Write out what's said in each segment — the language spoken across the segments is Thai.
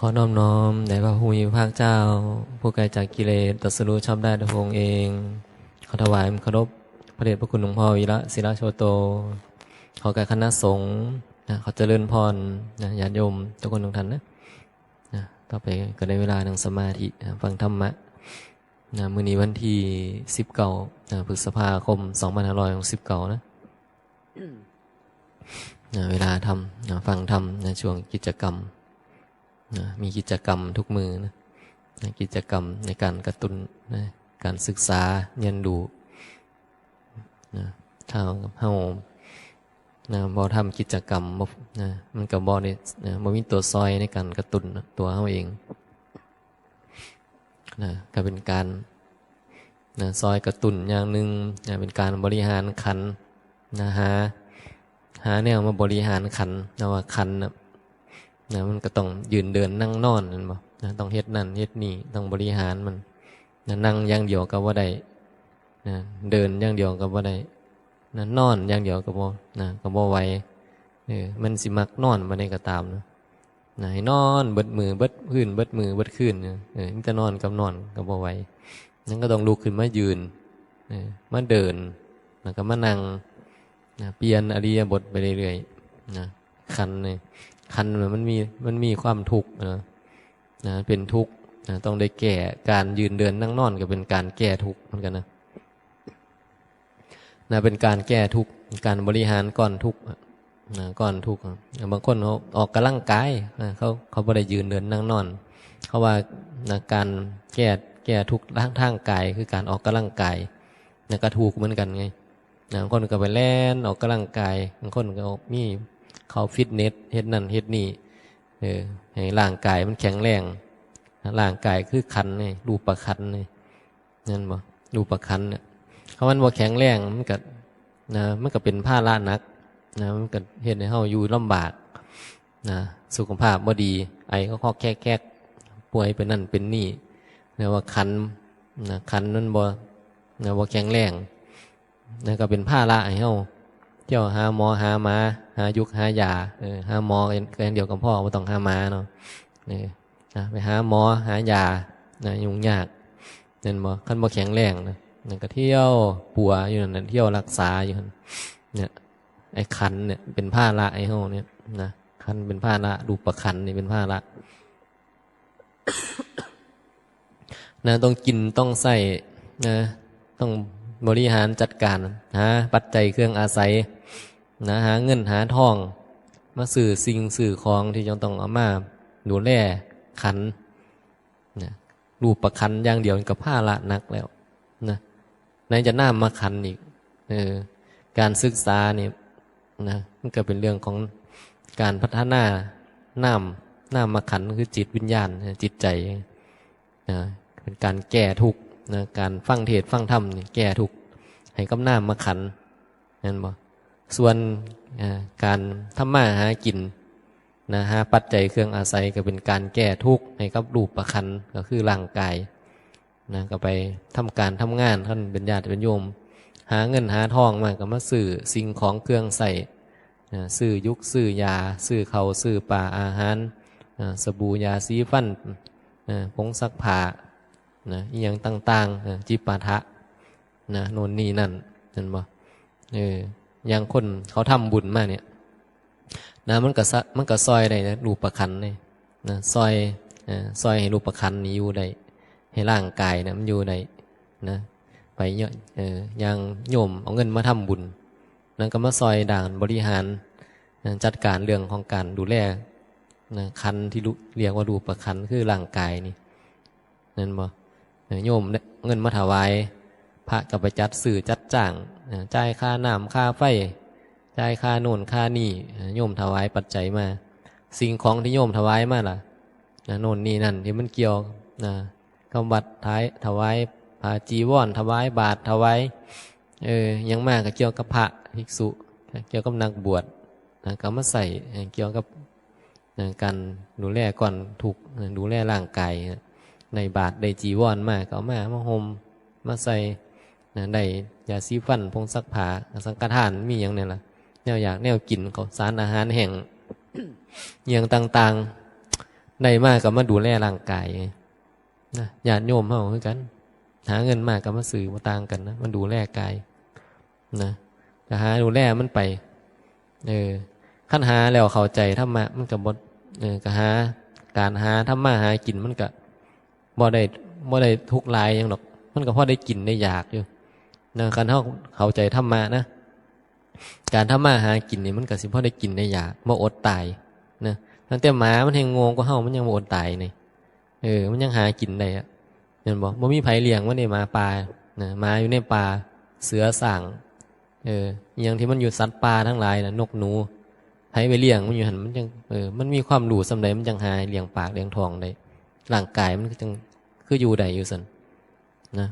ขอน้อมน้อมแด่พระผู้มีพระภาคเจ้าผู้ไกลจากกิเลสตรัสรู้ชอบได้ด้วยพระองค์เองขอถวายเคารพพระเดชพระคุณหลวงพ่อวีระศิลาโชโตขอแก่คณะสงฆ์ขอเจริญพรญาติโยมทุกคนทุกท่านนะต่อไปก็ได้เวลานั่งสมาธิฟังธรรมะมื้อนี้วันที่19พฤษภาคม2569นะเวลาทำฟังธรรมในช่วงกิจกรรมมีกิจกรรมทุกมือนะกิจกรรมในการกระตุ้นนะการศึกษาเรียนรู้ถ้าเฮาบอทำกิจกรรมมันกับบอเนี่ยมันมีตัวซอยในการกระตุ้นตัวเฮาเองก็เป็นการซอยกระตุ้นอย่างหนึ่งเป็นการบริหารขันหาแนวมาบริหารขันว่าขันมันก็ต้องยืนเดินนั่งนอนนั่นบ่ต้องเฮ็ดนั่นเฮ็ดนี่ต้องบริหารมันนั่งอย่างเดียวก็บ่ได้เดินอย่างเดียวก็บ่ได้นอนอย่างเดียวก็บ่ไหวมันสิมักนอนบ่ได้ก็ตามให้นอนเบิดมือเบิดพื้นเบิดมือเบิดคืนมันจะนอนกับนอนก็บ่ไหวนั้นก็ต้องลุกขึ้นมายืนมาเดินแล้วก็มานั่งเปลี่ยนอริยบทไปเรื่อยๆขันมันมีความทุกข์เป็นทุกข์ต้องได้แก้การยืนเดินนั่งนอนก็เป็นการแก้ทุกข์เหมือนกันเป็นการแก้ทุกข์การบริหารก้อนทุกข์ก้อนทุกข์บางคนเขาออกกำลังกายเขาไม่ได้ยืนเดินนั่งนอนเขาว่าการแก้ทุกข์ทางกายคือการออกกำลังกายก็ถูกเหมือนกันไงบางคนก็ไปแล่นออกกำลังกายบางคนก็มีเขาฟิตเนสเฮ็ดนั่นเฮ็ดนี่ให้ร่างกายมันแข็งแรงร่างกายคือขันนี่รูปขันนี่นั่นบ่รูปขันเนี่ยเขามันบ่แข็งแรงมันก็เป็นภาระหนักมันก็เฮ็ดให้เฮาอยู่ลำบากสุขภาพบ่ดีไอก็คอกแคกป่วยเป็นนั่นเป็นนี่ว่าขันมันบ่แข็งแรงก็เป็นภาระให้เฮาเที่ยวหาหมอหามาหายุกหายาหาหมอกันเดียวกับพ่อไม่ต้องหามาเนาะไปหาหมอหายายุ่งยากนั่นบ่ขั้นบ่แข็งแรงนั่นก็เที่ยวปัวอยู่นั่นเที่ยวรักษาอยู่เนี่ยไอ้คันเนี่ยเป็นภาระไอ้เฮาเนี่ยคันเป็นภาระรูปคันนี่เป็นภาระต้องกินต้องใส่ต้องบริหารจัดการหาปัจจัยเครื่องอาศัยหาเงินหาทองมาสื่อสิ่งสื่อของที่จะต้องเอามาดูแลขันรูปประคันอย่างเดียวกับผ้าละนักแล้วไหนจะน้ามาขันอีกการศึกษาเนี่ยมันก็เป็นเรื่องของการพัฒนาน้ำมาขันคือจิตวิญญาณจิตใจเป็นการแก้ทุกข์การฟังเทศน์ฟังธรรมแก้ทุกข์ให้กับน้ำมาขันนั่นบ่ส่วนการทำมาหากินหาปัจจัยเครื่องอาศัยก็เป็นการแก้ทุกข์ให้กับรูปประคันก็คือร่างกายก็ไปทำการทำงานท่านเป็นญาติเป็นโยมหาเงินหาทองมาก็มาซื้อสิ่งของเครื่องใส่ซื้อยุกซื้อยาซื้อข้าวซื้อปลาอาหารสบู่ยาสีฟันผงซักผ้าอีหยังต่างๆจิปาถะโน่นนี่นั่นบ่อย่างคนเขาทำบุญมาเนี่ยมันก็ซอยได้รูปประคันเนี่ยซอยให้รูปประคันนี้อยู่ได้ให้ร่างกายมันอยู่ได้ไปเยอะอย่างโยมเอาเงินมาทำบุญนั่นก็มาซอยด่านบริหารจัดการเรื่องของการดูแลคันที่เรียกว่ารูปประคันคือร่างกายนี่นั่นบ่โยมเงินมาถวายพระก็ไปจัดสื่อจัดจ้างจ่ายค่าน้ำค่าไฟจ่ายค่าโน่นค่านี่โยมถวายปัจจัยมาสิ่งของที่โยมถวายมาล่ะโน่นนี่นั่นที่มันเกี่ยวกำบัดท้ายถวายผ้าจีวรถวายบาตรถวายยังมากก็เกี่ยวกับพระภิกษุเกี่ยวกับนักบวชก็มาใส่เกี่ยวกับการดูแลก่อนถูกดูแลร่างกายในบาตรได้จีวรมาก็เอามาห่มมาใส่ได้ยาสีฟันผงซักผ้าสังฆทานมีอย่างนี้ล่ะแนวอยากแนวกินข้าวสารอาหารแห้งอย่างต่างๆ ได้มากก็มาดูแลร่างกายนะญาติโยมเฮาคือกันหาเงินมากก็มาซื้อบ่ต่างกันนะมันดูแลกายนะก็หาดูแลมันไปคันหาแล้วเข้าใจธรรมะมันก็บ่ก็หาการหาธรรมะหากินมันก็บ่ได้ทุกข์หลายหยังดอกมันก็พอได้กินได้อยากอยู่นะคันเฮาเข้าใจธรรมะนะการทำมาหากินนี่มันก็สิพอได้กินได้อยากบ่อดตายนะตั้งแต่หมามันแห่งงงกว่าเฮามันยังบ่อดตายนี่มันยังหากินได้อะเห็นบ่มีไผเลี้ยงมันนี่หมาป่านะหมาอยู่ในป่าเสือสร้างอย่างที่มันอยู่สัตว์ป่าทั้งหลายน่ะนกหนูไผไปเลี้ยงมันอยู่หั่นมันจังมันมีความรู้ส่ำใดมันจังหาเลี้ยงปากเลี้ยงท้องได้ร่างกายมันก็จังคืออยู่ได้อยู่ซั่นนะ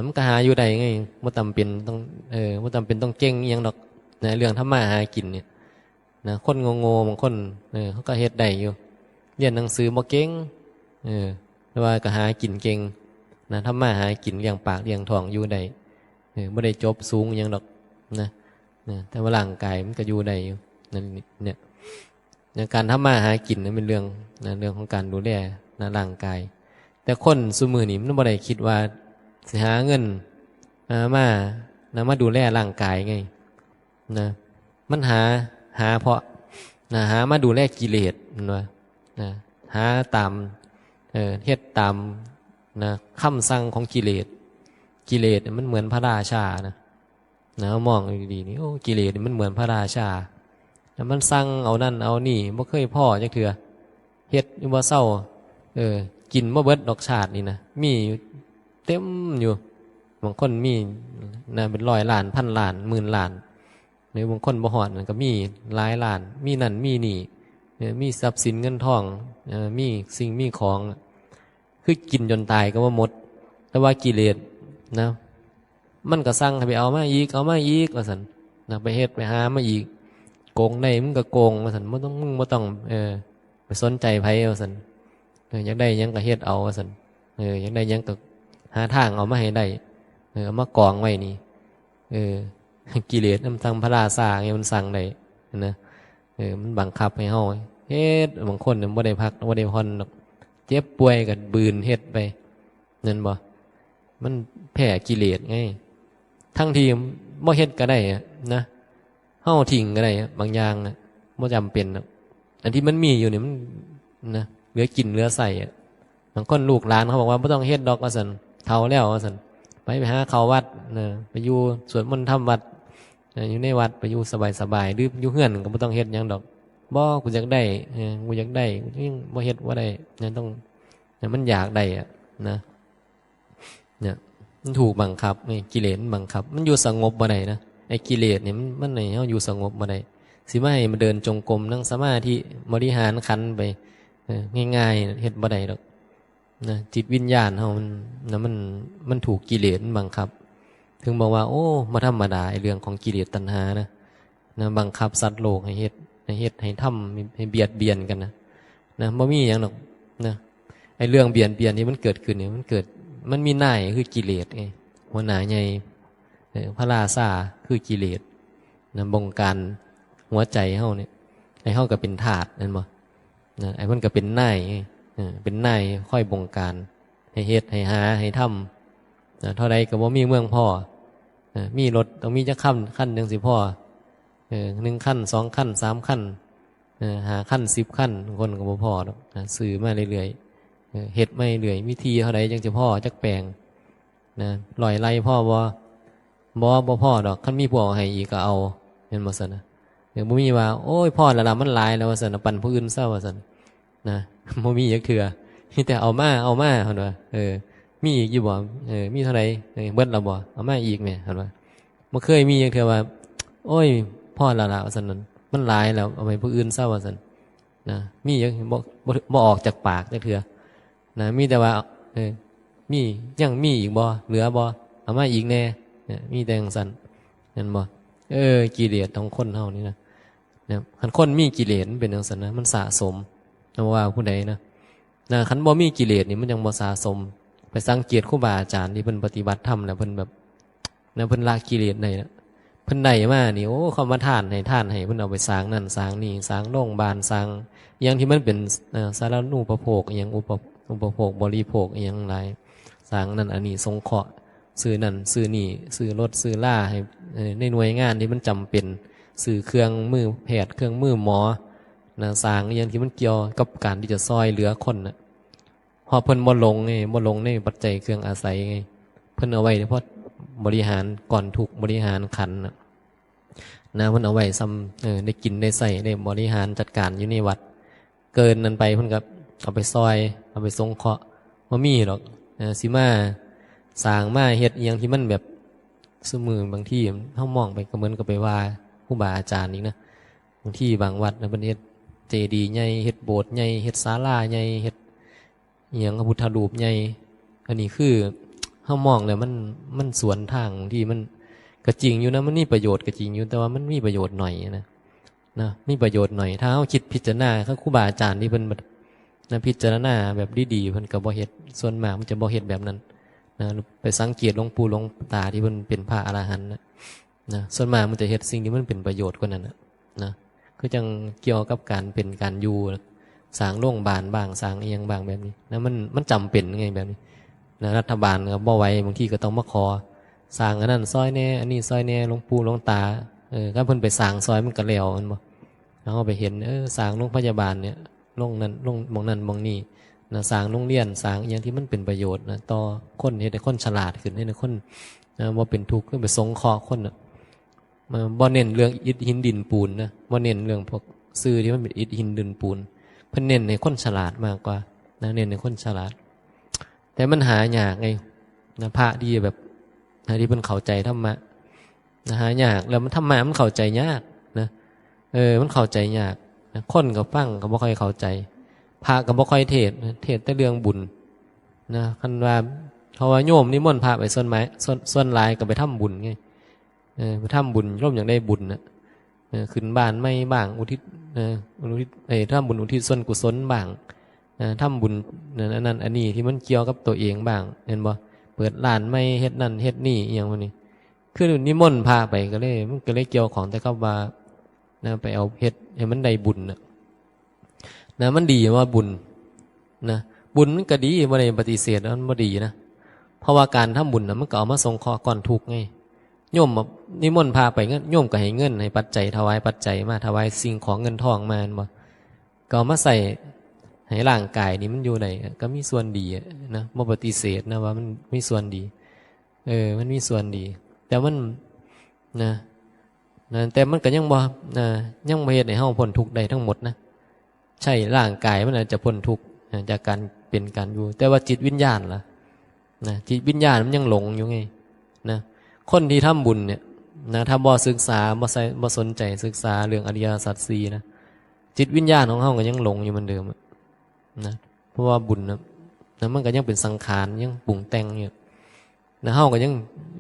มันก็หาอยู่ได้ไงบ่จำเป็นต้องบ่จำเป็นต้องเก่งอีหยังดอกนะเรื่องทำมาหากินเนี่ยนะคนโง่ๆบางคนเขาก็เฮ็ดได้อยู่เรียนหนังสือบ่เก่งแต่ว่าก็หากินเก่งนะทำมาหากินเลี้ยงปากเลี้ยงท้องอยู่ได้บ่ได้จบสูงอีหยังดอกนะแต่ว่าร่างกายมันก็อยู่ได้อยู่นั่นเนี่ยการทำมาหากินนี่เป็นเรื่องของการดูแลนะร่างกายแต่คนซุมื้อนี้มันบ่ได้คิดว่าสิหาเงินมาดูแลร่างกายไงนะมันหาเพราะหามาดูแลกิเลสนะหาตามเฮ็ดตามคำสั่งของกิเลสมันเหมือนพระราชานะมองดีๆนี่โอ้กิเลสมันเหมือนพระราชาแล้วมันสั่งเอานั่นเอานี่บ่เคยพ่อจักเทื่อเฮ็ดอยู่บ่เศร้ากินบ่เบิดดอกชาตินี่นะมีเต็มอยู่บางคนมีเป็นร้อยล้านพันล้านหมื่นล้านในบางคนบ่ฮอดก็มีหลายล้านมีนั่นมีนี่มีทรัพย์สินเงินทองมีสิ่งมีของคือกินจนตายก็ว่าหมดแต่ว่ากิเลสนะมันก็สั่งให้ไปเอามาอีกว่าซั่นไปเฮ็ดไปหามาอีกโกงได้มึงก็โกงว่าซั่นบ่ต้องไปสนใจไผว่าซั่นอยากได้หยังก็เฮ็ดเอาว่าซั่นอยากได้หยังก็หาทางเอามาให้ได้เอามากองไว้นี่กิเลสมันสั่งพระราชาไงมันสั่งได้นะมันบังคับให้เฮาเฮ็ดบางคนบ่ได้พักบ่ได้ผ่อนดอกเจ็บป่วยก็บืนเฮ็ดไปนั่นบ่มันแพ้กิเลสไงทั้งที่บ่เฮ็ดก็ได้นะเฮาทิ้งก็ได้บางอย่างนะบ่จำเป็นอันที่มันมีอยู่นี่มันนะเหลือกินเหลือใส่บางคนลูกหลานเขาบอกว่าบ่ต้องเฮ็ดดอกว่าซั่นเฒ่าแล้วว่าซั่นไปหาเข้าวัดไปอยู่สวดมนต์ทำวัดอยู่ในวัดไปอยู่สบายๆหรืออยู่เฮือนก็บ่ต้องเฮ็ดหยังดอกบ่กูอยากได้กูอยากได้กูยังบ่เฮ็ดบ่ได้ต้องมันอยากได้นะเนี่ยมันถูกบังคับนี่กิเลสมันบังคับมันอยู่สงบบ่ได้นะไอ้กิเลสเนี่ยมันให้เฮาอยู่สงบบ่ได้สิมาให้มันเดินจงกรมนั่งสมาธิบริหารขันธ์ไปง่ายๆเฮ็ดบ่ได้ดอกนะจิตวิญญาณเฮามันถูกกิเลสบังคับถึงบอกว่าโอ้มาธรรมดาไอ้เรื่องของกิเลสตัณหานะบังคับสัตว์โลกให้เฮ็ดให้ทำให้เบียดเบียนกันนะบ่มีหยังดอกนะไอ้เรื่องเบียดเบียนที่มันเกิดขึ้นเนี่ยมันมีนายคือกิเลสไงหัวหน้าใหญ่พระราชาคือกิเลสบงการหัวใจเฮาเนี่ยไอ้เฮาก็เป็นทาสนั่นบ่ไอ้มันก็เป็นนายเป็นนายค่อยบงการให้เฮ็ดให้หาให้ทำเท่าใดก็บ่มีเมืองพ่อมีรถต้องมีจักขั้นจังสิพ่อ1ขั้น2ขั้น3ขั้น5ขั้น10ขั้นคนก็บ่พอดอกซื้อมาเรื่อยๆเฮ็ดมาเรื่อยวิธีเท่าใดจังสิพ่อจักแปลงร้อยไร่พ่อบ่พ่อดอกคันมีผู้เอาให้อีกก็เอาเห็นบ่ซั่นนะบ่มีว่าโอ้ยพ่อละล่ะมันหลายแล้วว่าซั่นปั่นผู้อื่นซะว่าซั่นนะบ่มีจักเทื่อมีแต่เอามาเพิ่นว่ามีอีกอยู่บ่มีเท่าใดเบิดแล้วบ่เอามาอีกแม่เพิ่นว่าบ่เคยมีจักเทื่อว่าโอ้ยพ่อละล่ะว่าซั่นนั้นมันหลายแล้วเอาไปผู้อื่นซะว่าซั่นนะมีจักบ่ออกจากปากจักเทื่อนะมีแต่ว่ามียังมีอีกบ่เหลือบ่เอามาอีกแน่มีแต่จังซั่นเห็นบ่กิเลสของคนเฮานี่นะคันคนมีกิเลสมันเป็นจังซั่นนะมันสะสมว่าผู้ใดนะคันบ่มีกิเลสนี่มันยังบ่สะสมไปสังเกตครูบาอาจารย์ที่เพิ่นปฏิบัติธรรมแล้วเพิ่นแบบเพิ่นละกิเลสได้นะ เพิ่นได้มานี่โอ้เขามาทานให้เพิ่นเอาไปสร้างนั่นสร้างนี่สร้างโรงพยาบาลสร้างอหยังที่มันเป็นสาธารณูปโภคอหยังอุปโภคบริโภคอหยังหลายสร้างนั่นอันนี้สงเคราะห์ซื้อนั่นซื้อนี่ซื้อรถซื้อล่าให้ในหน่วยงานที่มันจำเป็นซื้อเครื่องมือแพทย์เครื่องมือหมอนะสร้างอหยังที่มันเกี่ยวกับการที่จะซอยเหลือคนน่ะพอเพิ่นบ่ลงไงบ่ลงในปัจจัยเครื่องอาศัยไงเพิ่นเอาไว้เพราะบริหารก่อนถูกบริหารขันนะเพิ่นเอาไว้ซ้ำได้กินได้ใส่ได้บริหารจัดการอยู่ในวัดเกินนั้นไปเพิ่นก็เอาไปซอยเอาไปสงเคราะห์บ่มีหรอกสิมาสร้างมาเฮ็ดอีหยังที่มันแบบซุมื้อบางที่เฮามองไปก็เหมือนกับไปว่าครูบาอาจารย์อีกนะบางที่บางวัดนะเพิ่นเฮ็ดเจดีย์ใหญ่เฮ็ดโบสถ์ใหญ่เฮ็ดศาลาใหญ่เฮ็ดอีหยังพระพุทธรูปใหญ่อันนี้คือเฮามองแล้วมันสวนทางที่มันก็จริงอยู่นะมันมีประโยชน์ก็จริงอยู่แต่ว่ามันมีประโยชน์หน่อยนะมีประโยชน์หน่อยถ้าเฮาคิดพิจารณาครูบาอาจารย์ที่เพิ่นพิจารณาแบบดีๆเพิ่นก็บ่เฮ็ดส่วนมากมันจะบ่เฮ็ดแบบนั้นนะไปสังเกตหลวงปู่หลวงตาที่เพิ่นเป็นพระอรหันต์นะส่วนมากมันจะเฮ็ดสิ่งที่มันเป็นประโยชน์กว่านั้นนะคือจังเกี่ยวกับการเป็นการอยู่สร้างโรงพยาบาลบ้างสร้างอีหยังบ้างแบบนี้นะมันจำเป็นไงแบบนี้นะรัฐบาลก็บ่ไหวบางทีก็ต้องมาขอสร้างอันนั้นซอยแน่อันนี้ซอยแน่หลวงปู่หลวงตาถ้าเพิ่นไปสร้างซอยมันก็แล้วมันบ่แล้วไปเห็นสร้างโรงพยาบาลเนี่ยโรงนั้นโรงมองนั้นมองนี่นะสร้างโรงเรียนสร้างอย่างที่มันเป็นประโยชน์นะต่อคนเฮ็ดให้คนฉลาดขึ้นให้คนบ่เป็นทุกข์ไปสงเคราะห์คนมาบ่เน้นเรื่องอิฐหินดินปูนนะบ่เน้นเรื่องพวกซื่อที่มันเป็นอิฐหินดินปูนเพิ่นเน้นให้คนฉลาดมากกว่านะเน้นให้คนฉลาดแต่มันหายากไงนะพระที่แบบที่เพิ่นเข้าใจธรรมะนะหายากแล้วมันธรรมะมันเข้าใจยากนะมันเข้าใจยากนะคนก็ฟังก็บ่ค่อยเข้าใจพระก็บ่ค่อยเทศแต่เรื่องบุญนะคันว่าเพราะว่าโยมนิมนต์พระไปส่วนหลายก็ไปทำบุญไงไปทำบุญร่วมอย่างได้บุญนะขึ้นบ้านไม่บ้างอุทิศทำบุญอุทิศส่วนกุศลบ้างทำบุญนั่นอันนี้ที่มันเกี่ยวกับตัวเองบ้างเห็นบ่เปิดร้านไม่เฮ็ดนั่นเฮ็ดนี่อย่างนี้คือนิมนต์พาไปก็เลยมันก็เลยเกี่ยวของแต่ก็ว่าไปเอาเฮ็ดให้มันได้บุญนะมันดีว่าบุญนะบุญมันก็ดีบ่ได้ปฏิเสธมันบ่ดีนะเพราะว่าการทำบุญมันก็เอามาสงเคราะห์ก่อนทุกข์ไงโยมนิมนต์พาไปโยมก็ให้เงินให้ปัจจัยถวายปัจจัยมาถวายสิ่งของเงินทองมาบ่ก็เอามาใส่ให้ร่างกายนี่มันอยู่ไหนก็มีส่วนดีนะบ่ปฏิเสธนะว่ามันมีส่วนดีมันมีส่วนดีแต่มันนะแต่มันก็ยังบ่ยังบ่เฮ็ดให้เฮาพ้นทุกข์ได้ทั้งหมดนะใช่ร่างกายมันอาจจะพ้นทุกข์จากการเป็นการอยู่แต่ว่าจิตวิญญาณล่ะนะจิตวิญญาณมันยังหลงอยู่ไงนะคนที่ทำบุญเนี่ยนะถ้าบ่ศึกษาบ่สนใจศึกษาเรื่องอริยสัจ4นะจิตวิญญาณของเฮาก็ยังหลงอยู่เหมือนเดิมนะเพราะว่าบุญนะมันก็ยังเป็นสังขารยังปรุงแต่งอยู่นะเฮาก็ยัง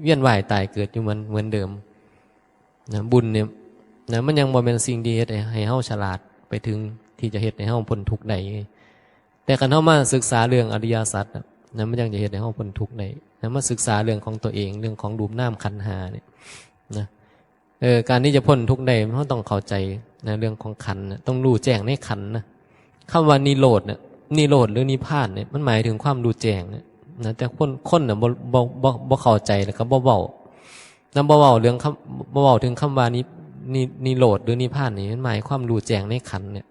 เวียนว่ายตายเกิดอยู่เหมือนเดิมนะบุญเนี่ยนะมันยังบ่เป็นสิ่งที่เฮ็ดให้เฮาฉลาดไปถึงที่จะเฮ็ดให้เฮาพ้นทุกข์ได้แต่คันเฮามาศึกษาเรื่องอริยสัจนะมันยังจะเฮ็ดให้เฮาพ้นทุกข์ได้นะมาศึกษาเรื่องของตัวเองเรื่องของรูปนามขันธ์5เนี่ยนะการที่จะพ้นทุกข์ได้มันต้องเข้าใจนะเรื่องของขันธ์ต้องรู้แจ้งในขันธ์นะคำว่านิโรธเนี่ยนิโรธหรือนิพพานเนี่ยมันหมายถึงความรู้แจ้งนะแต่คนน่ะบ่เข้าใจแล้วก็บ่เว้านะบ่เว้าเรื่องบ่เว้าถึงคำว่านิโรธหรือนิพพานนี่มันหมายความรู้แจ้งในขันธ์เนี่ย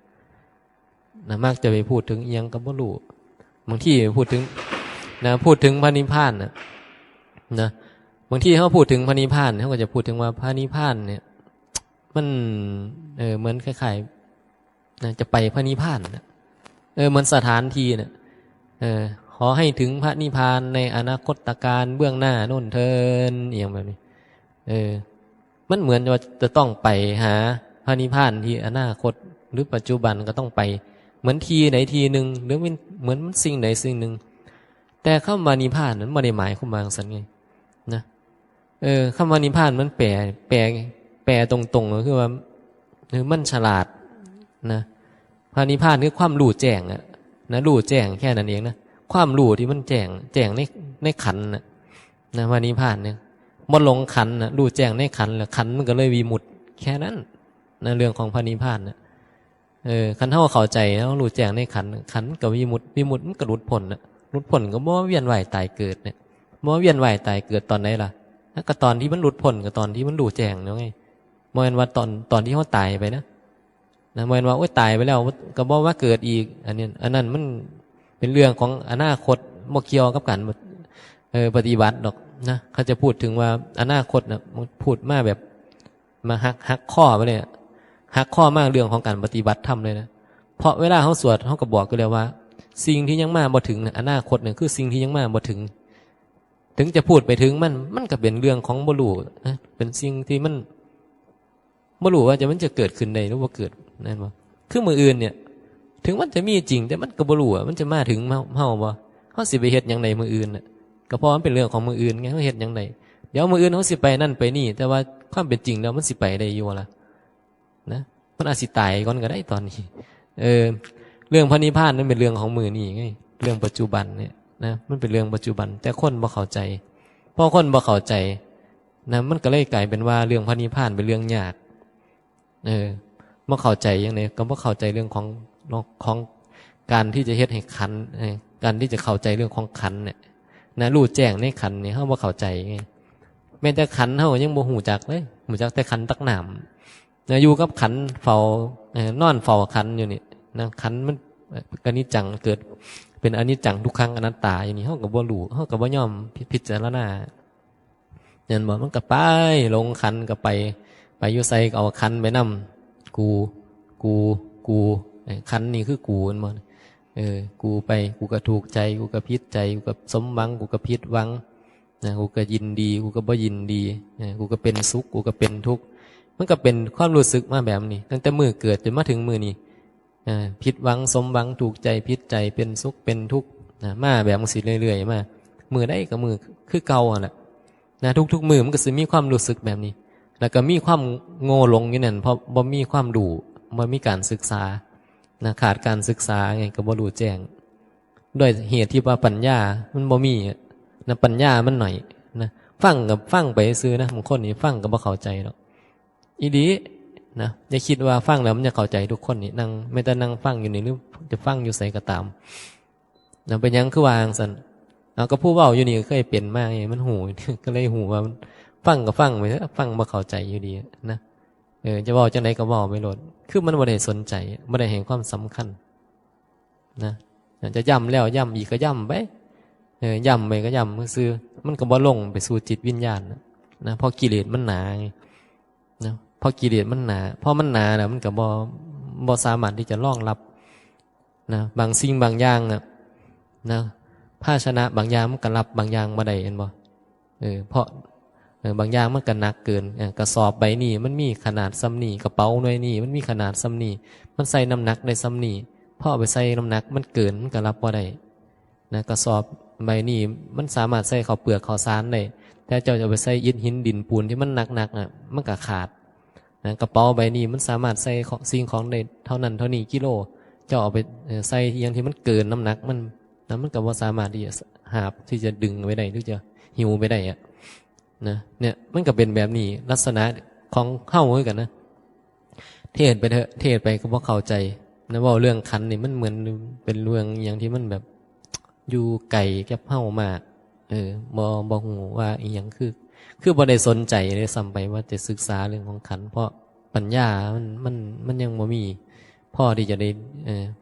นะมักจะไปพูดถึงอีหยังก็บ่รู้บางทีพูดถึงพระนิพพานนะบางทีเขาพูดถึงพระนิพพานเขาก็จะพูดถึงว่าพระนิพพานเนี่ยมันเหมือนคล้ายๆนะจะไปพระนิพพานนะเหมือนสถานที่เนี่ยขอให้ถึงพระนิพพานในอนาคตการเบื้องหน้าโน่นเทินอย่างแบบนี้มันเหมือนว่าจะต้องไปหาพระนิพพานที่อนาคตหรือปัจจุบันก็ต้องไปเหมือนทีไหนทีหนึ่งหรือเหมือนสิ่งไหนสิ่งหนึ่งแต่คำว่านิพพานนั้นไม่ได้หมายความว่าสันไงนะคำว่านิพพานมันแปลตรงๆก็คือว่ามันฉลาดนะพระนิพพานคือความรู้แจ้งนะรู้แจ้งแค่นั้นเองนะความรู้ที่มันแจ้งในขันธ์นะพระนิพพานเนี่ย บ่หลงขันธ์น่ะรู้แจ้งในขันธ์แล้วขันธ์มันก็เลยวิมุตติแค่นั้นนะเรื่องของพระนิพพานน่ะคันเฮาเข้าใจแล้วรู้แจ้งในขันธ์ขันธ์ก็วิมุตติมันก็หลุดพ้นน่ะหลุดพ้นก็บ่เวียนว่ายตายเกิดเนี่ยบ่เวียนว่ายตายเกิดตอนไหนล่ะก็ตอนที่มันหลุดพ้นกับตอนที่มันรู้แจ้งแล้วไงบ่แม่นว่าตอนที่เฮาตายไปนะบ่แม่นว่าโอ๊ยตายไปแล้วก็บ่ว่าเกิดอีกอันนั้นมันเป็นเรื่องของอนาคตบ่เกี่ยวกับการปฏิบัติดอกนะเขาจะพูดถึงว่าอนาคตนะพูดมาแบบมาหักข้อไปเลยหักข้อมากเรื่องของการปฏิบัติธรรมเลยนะเพราะเวลาเขาสวดเขาก็บอกกันเลยว่า สิ่งที่ยังมาบ่ถึงนะอนาคตเนี่ยคือสิ่งที่ยังมาบ่ถึงจะพูดไปถึงมันก็เป็นเรื่องของบ่รู้นะเป็นสิ่งที่มันบ่รู้ว่ามันจะเกิดขึ้นได้หรือว่าเกิดนั่นบ่คือมืออื่นเนี่ยถึงมันจะมีจริงแต่มันก็บ่รู้ว่ามันจะมาถึงเฮาบ่เฮาสิไปเฮ็ดหยังไดมื้ออื่นน่ะก็เพราะมันเป็นเรื่องของมืออื่นไงเขาเฮ็ดหยังไงเดี๋ยวมืออื่นเขาสิไปนั่นไปนี่แต่ว่าความเป็นจริงแล้วมันสิไปได้อยู่ล่ะนะมันอาจสิตายก่อนก็ได้ตอนนี้เรื่องพระนิพพานนั้นเป็นเรื่องของมือนี่ไงเรื่องปัจจุบันเนี่ยนะมันเป็นเรื่องปัจจุบันแต่คนบ่เข้าใจพอคนบ่เข้าใจนะมันก็เลยกลายเป็นว่าเรื่องพระนิพพานเป็นเรื่องยากบ่เข้าใจอย่างไรก็บ่เข้าใจเรื่องของการที่จะเฮ็ดให้ขันธ์การที่จะเข้าใจเรื่องของขันธ์เนี่ยนะรู้แจ้งในขันธ์นี่เฮาบ่เข้าใจไงแม้แต่ขันธ์เฮายังบ่ฮู้จักเลยฮู้จักแต่ขันธ์ตักน้ำนะอยู่กับขันธ์เฝ้านอนเฝ้าขันธ์อยู่นี่นะขันธ์มันอนิจจังเกิดเป็นอนิจจังทุกครั้งอนัตตาอย่างนี้เฮาก็บ่รู้เฮาก็บ่ยอมพิจารณายันบ่มันก็ไปลงขันธ์ก็ไปอยู่ไสก็เอาขันธ์ไปนำกูขันธ์นี่คือกูมันบ่กูไปกูก็ถูกใจกูก็ผิดใจกูก็สมหวังกูก็ผิดหวังนะกูก็ยินดีกูก็บ่ยินดีกูก็เป็นสุขกูก็เป็นทุกข์มันก็เป็นความรู้สึกมาแบบนี้ตั้งแต่มือเกิดจนมาถึงมือนี้ผิดหวังสมหวังถูกใจผิดใจเป็นสุขเป็นทุกข์มาแบบมันสิเรื่อยๆมามือได้กับมือคือเก่าอ่ะแหละนะทุกๆมือมันก็สิมีความรู้สึกแบบนี้แล้วก็มีความโง่หลงอยู่นั่นเพราะบ่มีความรู้บ่มีการศึกษานะขาดการศึกษาไงก็บ่รู้แจ้งด้วยเหตุที่ว่าปัญญามันบ่มีนะปัญญามันหน่อยนะฟังไปซื้อนะบางคนนี่ฟังก็บ่เข้าใจหรอกอีดีนะอย่าคิดว่าฟังแล้วมันจะเข้าใจทุกคนนี่นั่งไม่แต่นั่งฟังอยู่นี่หรือจะฟังอยู่ไสก็ตามนะเป็นยังคือวางซั่นเอาก็ผู้เว้าอยู่นี่เคยเป็นมาไงมันหูก็เลยหูว่าฟังก็ฟังไปฟังบ่เข้าใจอยู่ดีนะจะเว้าจังไดก็เว้าไปโลดคือมันบ่ได้สนใจบ่ได้เห็นความสำคัญนะจะย้ำแล้วย้ำอีกก็ย้ำไปย้ำไปก็ย้ำซื่อมันก็บ่ลงไปสู่จิตวิญญาณนะเพราะกิเลสมันหนาไงนะเพราะกิเลสมันหนาเพราะมันหนาแล้วมันก็บ่สามารถที่จะรองรับนะบางสิ่งบางอย่างนะภาชนะบางอย่างมันก็รับบางอย่างบ่ได้เห็นบ่เพราะบางอย่างมันก็หนักเกินกระสอบใบนี้มันมีขนาดซ้ำนี่กระเป๋าหน่วยนี้มันมีขนาดซ้ำนี่มันใส่น้ำหนักได้ซ้ำนี่พอเอาไปใส่น้ำหนักมันเกินมันก็รับบ่ได้นะกระสอบใบนี้มันสามารถใส่ข้าวเปลือกข้าวสารได้แต่เจ้าจะไปใส่อิฐหินดินปูนที่มันหนักมันก็ขาดนะกระเป๋าใบนี้มันสามารถใส่สิ่งของได้เท่านั้นเท่านี้กิโลเจ้าเอาไปใส่อย่างที่มันเกินน้ำหนักมันก็บ่สามารถที่จะหาบที่จะดึงไว้ได้หรือจะหิวไปได้อะนะเนี่ยมันก็เป็นแบบนี้ลักษณะของเข้าเหมือนกันนะเทศไปเถอะเทศไปก็บ่เข้าใจนะว่าเรื่องขันนี่มันเหมือนเป็นเรื่องอย่างที่มันแบบอยู่ไกลกับเฮ้ามากบ่ฮู้ว่าอีหยังคือบ่ได้สนใจเลยซ้ำไปว่าจะศึกษาเรื่องของขันเพราะปัญญามันยังบ่มีพ่อที่จะได้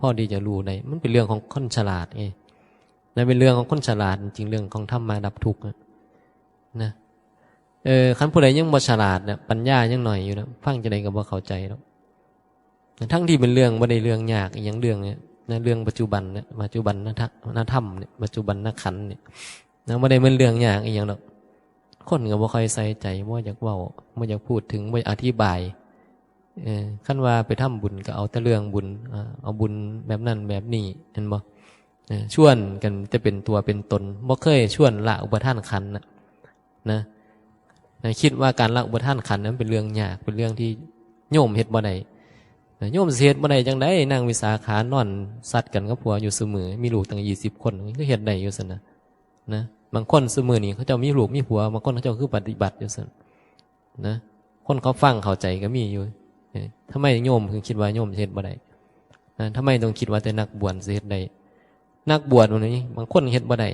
พ่อที่จะรู้ได้มันเป็นเรื่องของคนฉลาดไงนะเป็นเรื่องของคนฉลาดจริงเรื่องของธรรมะดับทุกข์นะคันผู้ใดยังบ่ฉลาดเนี่ยปัญญายังหน่อยอยู่นะฟังจังได๋ก็บ่เข้าใจหรอกทั้งที่เป็นเรื่องบ่ได้เรื่องยากอีหยังเรื่องเนี่ยนะเรื่องปัจจุบันเนี่ยปัจจุบันนะธรรมเนี่ยปัจจุบันนะขันธ์เนี่ยนะบ่ได้เป็นเรื่องยากอีหยังหรอกคนก็บ่ค่อยใส่ใจบ่อยากเว้าบ่อยากพูดถึงบ่อธิบายคันว่าไปทำบุญก็เอาแต่เรื่องบุญเอาบุญแบบนั้นแบบนี้เห็นบ่ชวนกันจะเป็นตัวเป็นตนบ่เคยชวนละอุปทานขันธ์นะคิดว่าการละอุปทานขันธ์นั้นเป็นเรื่องยากเป็นเรื่องที่โยมเฮ็ดบ่ได้โยมเฮ็ดบ่ได้จังได๋นางวิสาขานอนซัดกันกับผัวอยู่เสมอมีลูกตั้ง20คนก็เฮ็ดได้อยู่ซั่นนะ บางคนสมือนี่เขาเจ้ามีลูกมีผัวบางคนเขาเจ้าคือปฏิบัติอยู่ซั่นนะคนเขาฟังเข้าใจก็มีอยู่ทำไมโยมถึงคิดว่าโยมเฮ็ดบ่ได้ทำไมต้องคิดว่าแต่นักบวชสิเฮ็ดได้นักบวชวันนี้บางคนเฮ็ดบ่ได้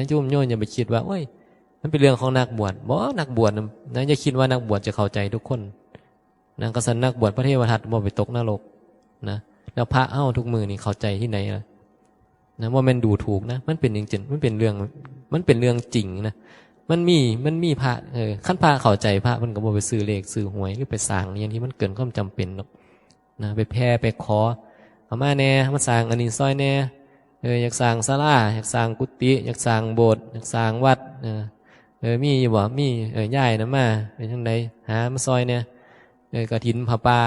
โยมอย่าไปคิดว่าโอ้ยมันเป็นเรื่องของนักบวชบ่นักบวชนะอย่าคิดว่านักบวชจะเข้าใจทุกคนนะกษัตริย์นักบวชพระเทวทัตบ่ไปตกนรกนะแล้วพระเฮาทุกมือนี่เข้าใจที่ไหนล่ะนะว่ามันดูถูกนะมันเป็นจริงๆมันเป็นเรื่องจริงนะมันมีพระขั้นพระเข้าใจพระมันก็บ่ไปซื้อเลขซื้อหวยหรือไปสร้างอย่างที่มันเกินความจำเป็นหรอกนะไปแผ่ไปขอเอามาแน่มาสร้างอันนี้ซอยแน่อยากสร้างศาลาอยากสร้างกุฏิอยากสร้างโบสถ์อยากสร้างวัดมีบ่มีย้ายนะมาเป็นจังไดหามาซอยเนี่ยกฐินผ้าป่า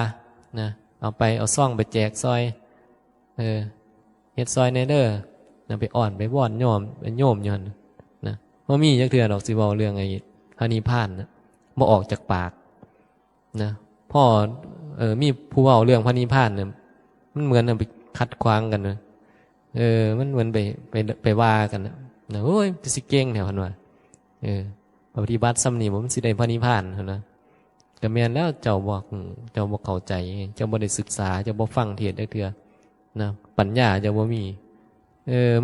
นะเอาซ่องไปแจกซอยเฮ็ดซอยแน่เด้อนะไปอ่อนไปว่อนโยมเป็นโยมย้อนนะบ่มีจักเทื่อดอกสิเว้าเรื่องไอ้พระนิพพานนะบ่ออกจากปากนะพ่อมีผู้เว้าเรื่องพระนิพพานเนี่ยมันเหมือนไปขัดขวางกันนะมันเหมือนไปว่ากันนะโอ้ยสิเก่งแถวพันว่าปฏิบัติซ้ำนี่มันสิได้พระนิพพานนะก็แม่นแล้วเจ้าบ่เข้าใจเจ้าบ่ได้ศึกษาเจ้าบ่ฟังเทศน์จักเทื่อนะปัญญาเจ้าบ่มี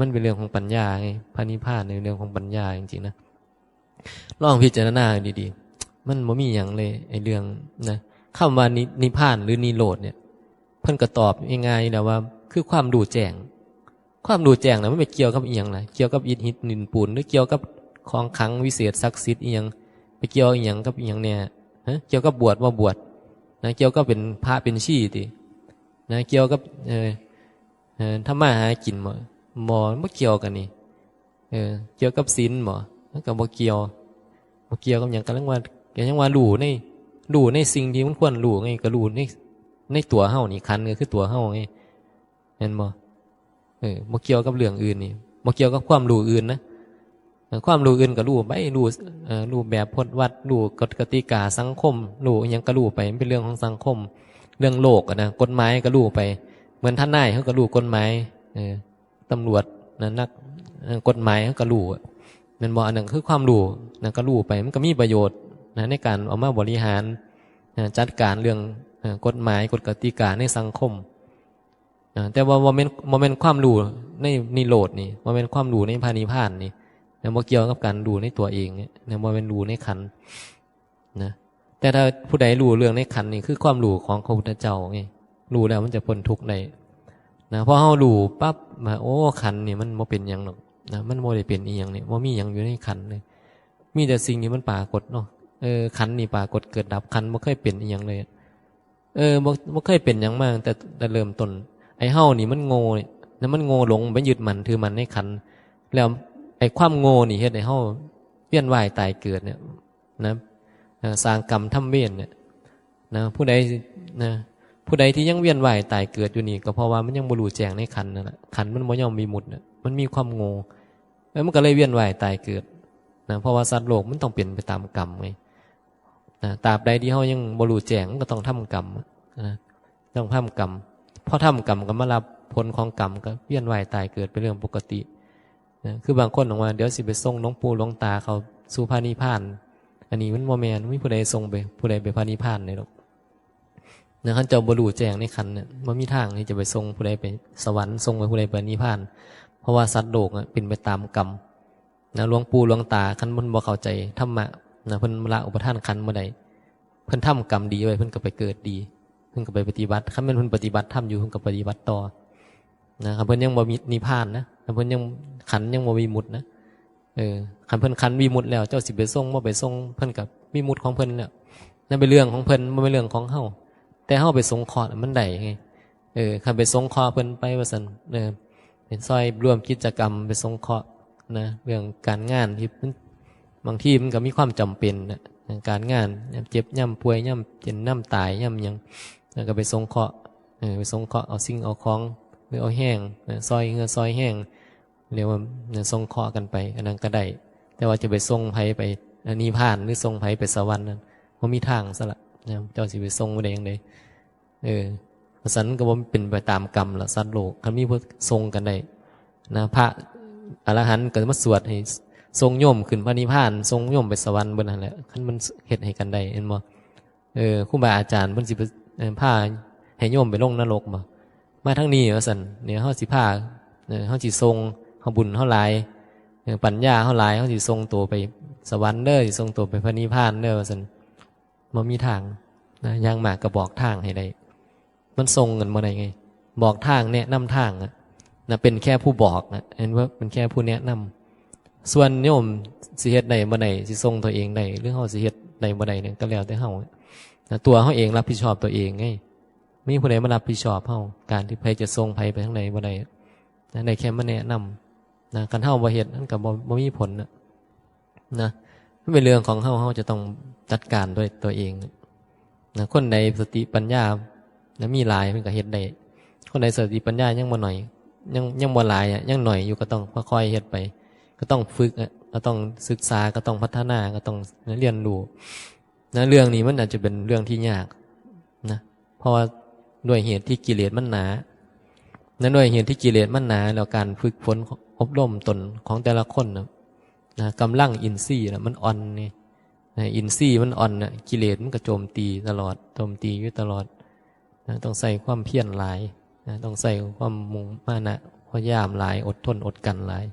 มันเป็นเรื่องของปัญญาไงพระนิพพานในเรื่องของปัญญาจริงๆนะลองพิจารณาดีๆมันบ่มีหยังเลยไอ้เรื่องนะคำว่านิพพานหรือนิโรธเนี่ยเพิ่นก็ตอบง่ายๆแล้วว่าคือความรู้แจ้งความรู้แจ้งนะมันไม่เกี่ยวกับอีหยังล่ะเกี่ยวกับอิฐหินดินปูนหรือเกี่ยวกับของขลังวิเศษศักดิ์สิทธิ์อีหยังไปเกี่ยวอีหยังกับอีหยังเนี่ยเกี่ยวกับบวชว่าบวชนะเกี่ยวกับเป็นพระเป็นชีตินะเกี่ยวกับทำมาหากินหมอบ่เกี่ยวกันนี่เกี่ยวกับศีลหมอมันก็บ่เกี่ยวกับหยังกันว่ายังว่ารู้ในสิ่งที่มันควรรู้ไงก็รู้ในตัวเฮานี่ขันธ์ก็คือตัวเฮาไงเห็นบ่บ่เกี่ยวกับเรื่องอื่นนี่บ่เกี่ยวกับความรู้อื่นนะความรู้อื่นก็รู้ไปรู้แบบพจน์วัดรู้กฎกติกาสังคมรู้อิหยังก็รู้ไปมันเป็นเรื่องของสังคมเรื่องโลกนะกฎหมายก็รู้ไปเหมือนท่านนายเขาก็รู้กฎหมายตำรวจนักกฎหมายเขาก็รู้มันบ่อันนั้นคือความรู้นะก็รู้ไปมันก็มีประโยชน์นะในการเอามาบริหารจัดการเรื่องกฎหมายกฎกติกาในสังคมแต่ว่าโมเมนต์ความรู้ในนิโรธนี่โมเมนต์ความรู้ในพระนิพพานนี่นะบ่เกี่ยวกับการรู้ในตัวเองเนี่ยนะโมเมนต์รู้ในขันธ์นะแต่ถ้าผู้ใดรู้เรื่องในขันธ์นี่คือความรู้ของพระพุทธเจ้าไงรู้แล้วมันจะพ้นทุกข์ได้นะพอเฮารู้ปั๊บมาโอ้ขันธ์นี่มันบ่เป็นหยังหรอกนะมันบ่ได้เป็นอีหยังนี่บ่มีหยังอยู่ในขันธ์เลยมีแต่สิ่งที่มันปรากฏเนาะขันธ์นี่ปรากฏเกิดดับขันธ์บ่เคยเป็นอีหยังเลยบ่เคยเป็นหยังมาแต่เริ่มต้นไอ้เฮานี่มันโง่เนี่ยแล้วมันโง่หลงไปยึดมันถือมันในขันธ์แล้วไอ้ความโง่นี่เฮ็ดให้เฮาเวียนว่ายตายเกิดเนี่ยนะสร้างกรรมทำเวรเนี่ยนะผู้ใดที่ยังเวียนว่ายตายเกิดอยู่นี่ก็เพราะว่ามันยังบ่รู้แจ้งในขันธ์นั่นแหละขันธ์มันบ่ยอมมีมุดน่ะมันมีความโง่มันก็เลยเวียนว่ายตายเกิดนะเพราะว่าสัตว์โลกมันต้องเป็นไปตามกรรมไงนะตราบใดที่เฮายังบ่รู้แจ้งมันก็ต้องทำกรรมนะต้องทำกรรมพอทำกรรมก็มารับผลของกรรมก็เวียนว่ายตายเกิดเป็นเรื่องปกตินะคือบางคนบอกว่าเดี๋ยวสิไปส่งหลวงปู่หลวงตาเขาสู่พระนิพพานอันนี้มันบ่แม่นมีผู้ใดส่งไปผู้ใดไปพระนิพพานเลยหรอกนะคันเจ้าบ่รู้แจ้งในขันธ์เนี่ยบ่มีทางที่จะไปส่งผู้ใดไปสวรรค์ส่งไปผู้ใดไปนิพพานเพราะว่าสัตว์โลกเป็นไปตามกรรมนะหลวงปู่หลวงตาคันมันบ่เข้าใจธรรมะนะเพิ่นละอุปทานขันธ์บ่ได้เพิ่นทำกรรมดีไว้เพิ่นก็ไปเกิดดีเพิ่นก็ไปปฏิบัติคันแม่นเพิ่นปฏิบัติทำอยู่เพิ่นก็ปฏิบัติต่อนะครับเพิ่นยังบ่มีนิพพานนะเพิ่นยังขันธ์ยังบ่วิมุตตินะคันเพิ่นขันธ์วิมุตติแล้วเจ้าสิไปส่งบ่ไปส่งเพิ่นก็วิมุตติของเพิ่นแล้วนั่นเป็นเรื่องของเพิ่นบ่เป็นเรื่องของเฮาแต่เฮาไปสงเคราะห์มันได้ไงคันไปสงเคราะห์เพิ่นไปว่าซั่นเป็นซอยร่วมกิจกรรมไปสงเคราะห์นะเรื่องการงานที่บางทีมันก็มีความจำเป็นนะการงานเจ็บย่ำป่วยย่ำเจ็บน้ำตายย่ำยังแล้วก็ไปสงเคราะห์ไปสงเคราะห์เอาสิ่งเอาของหรือเอาแห้งซอยเงือซอยแห้งเรียกว่าสงเคราะห์กันไปอันนั้นก็ได้แต่ว่าจะไปส่งไผไปนิพพานหรือส่งไผไปสวรรค์นั้นบ่มีทางซะละเจ้าสิไปส่งบ่ได้จังได๋เพราะฉะนั้นก็บ่เป็นไปตามกรรมละสัตว์โลกคันมีเพิ่นส่งกันได้นะพระอรหันต์ก็มาสวดให้ ทรงโยมขึ้นพระนิพพานทรงโยมไปสวรรค์เบิ่นนั่นแหละคันมันเฮ็ดให้กันได้เห็นบ่ครูบาอาจารย์เพิ่นสิพาให้โยมไปลงนรกบ่มาทางนี้ว่าซั่นเนี่ยเฮาสิพาเฮาสิทรงเฮาบุญเฮาหลายปัญญาเฮาหลายเฮาสิทรงตัวไปสวรรค์เด้อสิทรงตัวไปพระนิพพานเด้อว่าซั่นบ่มีทางนะอย่างมากก็บอกทางให้ได้มันทรงกันบ่ได้ไงบอกทางแนะนำทางนะเป็นแค่ผู้บอกนะเห็นว่าเป็นแค่ผู้แนะนำส่วนโยมสิเฮ็ดได้บ่ได้สิทรงตัวเองได้หรือเฮาสิเฮ็ดได้บ่ได้เนี่ยก็แล้วแต่เฮานะตัวเฮาเองรับผิดชอบตัวเองไงไม่มีผู้ใดมารับผิดชอบเฮาการที่ไผจะทรงไผไปทางใดบ่ได้นะได้แค่มาแนะนำนะคันเฮาบ่เฮ็ดมันก็บ่มีผลนะมันเป็นเรื่องของเฮาจะต้องจัดการด้วยตัวเองนะคนใดสติปัญญานะมีหลายมันก็เฮ็ดได้คนใดสติปัญญายังบ่หน่อยยังบ่หลายยังหน่อยอยู่ก็ต้องค่อยๆเฮ็ดไปก็ต้องฝึกก็ต้องศึกษาก็ต้องพัฒนาก็ต้องเรียนรู้นะเรื่องนี้มันอาจจะเป็นเรื่องที่ยากนะเพราะว่าด้วยเหตุที่กิเลสมันหนานั้นด้วยเหตุที่กิเลสมันหนาแล้วการฝึกฝนอบรมตนของแต่ละคนนะกำลังอินทรีย์มันอ่อนนี่อินทรีย์มันอ่อนกิเลสมันก็โจมตีตลอดโจมตีอยู่ตลอดนะต้องใส่ความเพียรหลายนะต้องใส่ความมุ่งมานะพยายามหลายอดทนอดกันหลาย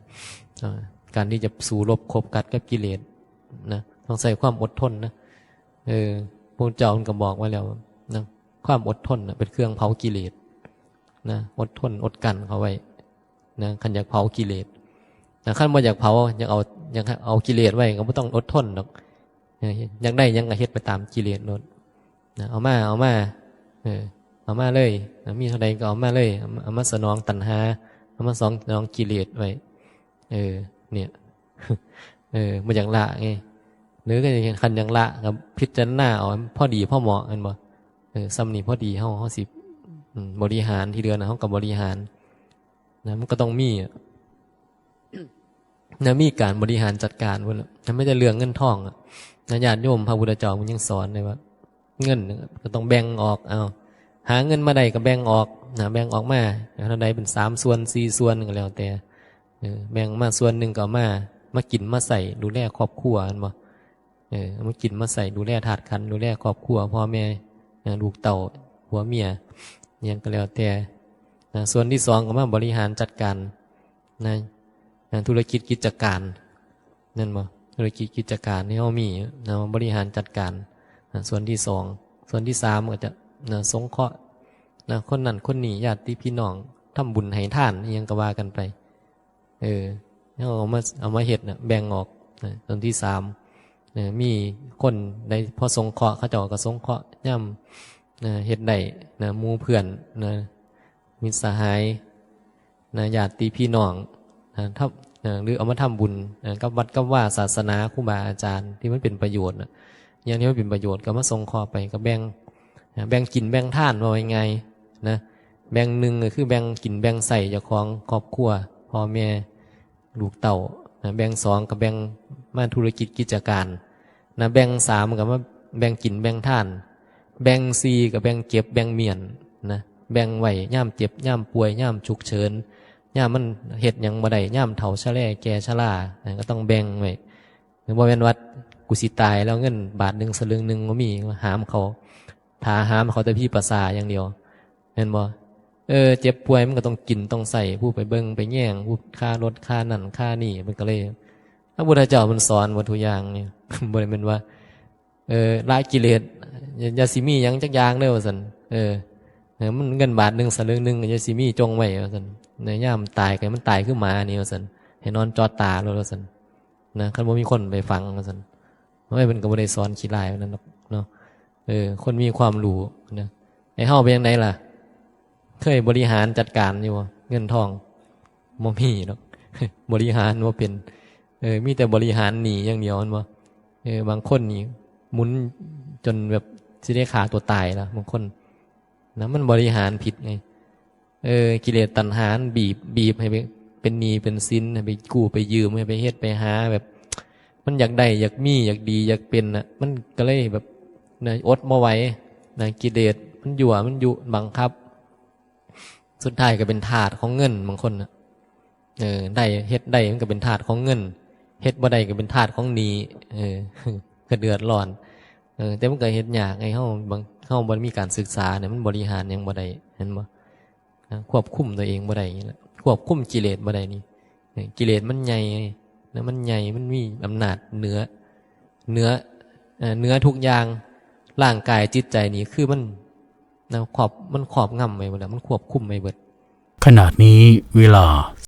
การที่จะสู้รบคบกัดกับกิเลสนะต้องใส่ความอดทนนะพระเจ้าก็บอกไว้แล้วนะความอดทนเป็นเครื่องเผากิเลสนะอดทนอดกันเขาไว้นะคันอยากเผากิเลสนะคันบ่อยากเผาอยากเอากิเลสไว้ก็ไม่ต้องอดทนหรอกอยากได้ยังก็เฮ็ดไปตามกิเลสโน่นนะเอามาเอามาเลยนะมีเท่าใดก็เอามาเลยเอามาสนองตัณหาเอามาสนองกิเลสไว้เนี่ยบ่อยากละไงหรือก็อย่างคันอย่างละกับพิจารณาเอาพอดีพอเหมาะกันบ่ซ้ำนี่พอดีเฮาสิบริหารที่เดือนเฮากับบริหารนะมันก็ต้องมีนะมีการบริหารจัดการพุ่นน่ะไม่ใช่เรื่องเงินทองนะญาติโยมพระพุทธเจ้ามันยังสอนเลยว่าเงินก็ต้องแบ่งออกเอาหาเงินมาได้ก็แบ่งออกนะแบ่งออกมาเท่าใดเป็น3 ส่วน 4 ส่วนก็แล้วแต่แบ่งมาส่วนหนึ่งก็มากินมาใส่ดูแลครอบครัวกันบ่มากินมาใส่ดูแลธาตุขันธ์ดูแลครอบครัวพ่อแม่ลูกเต่าผัวเมียยังก็แล้วแต่ส่วนที่2ก็มาบริหารจัดการธุรกิจกิจการนั่นบ่ธุรกิจกิจการที่เฮามีบริหารจัดการส่วนที่2ส่วนที่3ก็จะสงเคราะห์คนนั้นคนนี้ญาติพี่น้องทำบุญให้ทานอิหยังก็ว่ากันไปเอามาเฮ็ดแบ่งออกส่วนที่3มีคนได้พอสงเคราะห์เขาเจ้าก็สงเคราะห์ย่ำเฮ็ดได้หมู่เพื่อนมิตรสหายญาติพี่น้องหรือเอามาทำบุญกับวัดกับว่าศาสนาครูบาอาจารย์ที่มันเป็นประโยชน์อย่างนี้มันเป็นประโยชน์ก็มาสงเคราะห์ไปก็แบ่งกินแบ่งท่านว่ายังไงนะแบ่งหนึ่งก็คือแบ่งกินแบ่งใส่เจ้าของครอบครัวพ่อแม่ลูกเต่าแบ่ง2ก็แบ่งมาธุรกิจกิจการแบ่ง3ก็มาแบ่งกินแบ่งท่านแบ่ง4ก็แบ่งเก็บแบ่งเมียนนะแบ่งไว้ย่ามเจ็บย่ามป่วยย่ามฉุกเฉินย่ามมันเฮ็ดหยังบ่ได้ย่ามเฒ่าชราแก่ชราก็ต้องแบ่งไว้บ่แม่นว่ากูสิตายแล้วเงินบาท1 สลึงนึงบ่มีหามเขาถ้าหามเขาแต่พี่ประสาอย่างเดียวแม่นบ่เจ็บป่วยมันก็ต้องกินต้องใส่ผู้ไปเบิ่งไปแย่งผู้ค่ารถค่านั่นค่านี่มันก็เลยพระพุทธเจ้ามันสอนว่าทุกอย่างนี่ บ่ได้แม่นว่าละกิเลสอย่าสิมีหยังจักอย่างเด้อว่าซั่นมันเงินบาท1 สลึงนึงอย่าสิมีจงไว้ว่าซั่นในยามตายก็มันตายคือหมานี่ว่าซั่นให้นอนจอตาแล้วว่าซั่นนะคันบ่มีคนไปฟังว่าซั่นเฮ้ยมันก็บ่ได้สอนขี้ร้ายว่านั้นหรอกเนาะคนมีความรู้นะไอ้เฮาเป็นจังไดล่ะเคยบริหารจัดการอยู่บ่เงินทองบ่มีดอก บริหารบ่เป็นมีแต่บริหารหนีอย่างเดียวมันบ่บางคนนี่หมุนจนแบบสิได้ฆ่าตัวตายล่ะบางคนนะมันบริหารผิดไงกิเลสตัณหาบีบให้เป็นหนี้เป็นสินให้ไปกู้ไปยืมให้ไปเฮ็ดไปหาแบบมันอยากได้อยากมีอยากดีอยากเป็นมันก็เลยแบบอดบ่ไหวกิเลสมันยั่วมันยุบังคับสุดท้ายก็เป็นทาสของเงินบางคนได้เฮ็ดได้มันก็เป็นทาสของเงิน เฮ็ดบ่ได้ก็เป็นทาสของหนี้ก็เดือดร้อนแต่มันก็เฮ็ดยากไงเฮาบ่มีการศึกษาเนี่ยมันบริหารหยังบ่ได้เห็นบ่ควบคุมตัวเองบ่ได้นี่แหละควบคุมกิเลสบ่ได้นี่กิเลสมันใหญ่นะมันใหญ่มันมีอำนาจเหนือทุกอย่างร่างกายจิตใจนี่คือมันครอบงำไว้หมดแล้วมันควบคุมไว้เบิดขณะนี้เวลา